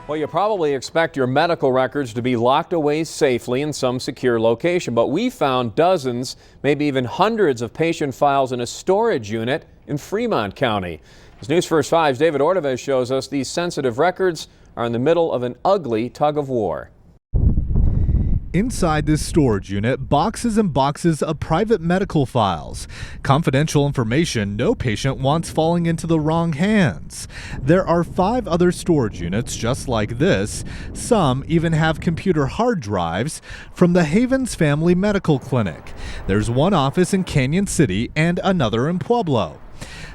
Well, you probably expect your medical records to be locked away safely in some secure location, but we found dozens, maybe even hundreds of patient files in a storage unit in Fremont County. As News First 5's David Ordovez shows us, these sensitive records are in the middle of an ugly tug of war. Inside this storage unit, boxes and boxes of private medical files. Confidential information no patient wants falling into the wrong hands. There are 5 other storage units just like this. Some even have computer hard drives from the Havens Family Medical Clinic. There's one office in Canyon City and another in Pueblo.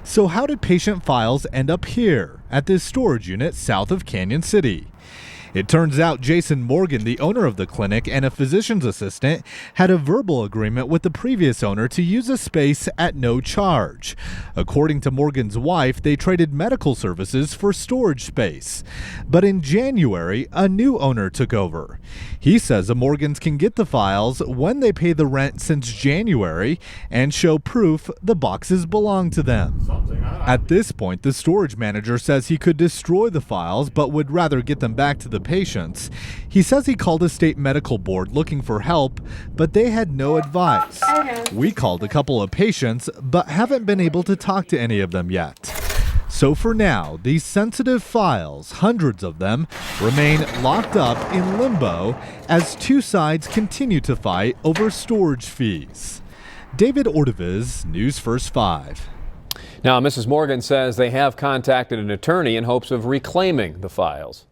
So how did patient files end up here at this storage unit south of Canyon City? It turns out Jason Morgan, the owner of the clinic and a physician's assistant, had a verbal agreement with the previous owner to use a space at no charge. According to Morgan's wife, they traded medical services for storage space. But in January, a new owner took over. He says the Morgans can get the files when they pay the rent since January and show proof the boxes belong to them. At this point, the storage manager says he could destroy the files but would rather get them back to the patients. He says he called a state medical board looking for help, but they had no advice. We called a couple of patients, but haven't been able to talk to any of them yet. So for now, these sensitive files, hundreds of them, remain locked up in limbo as two sides continue to fight over storage fees. David Ordovez, News First 5. Now, Mrs. Morgan says they have contacted an attorney in hopes of reclaiming the files.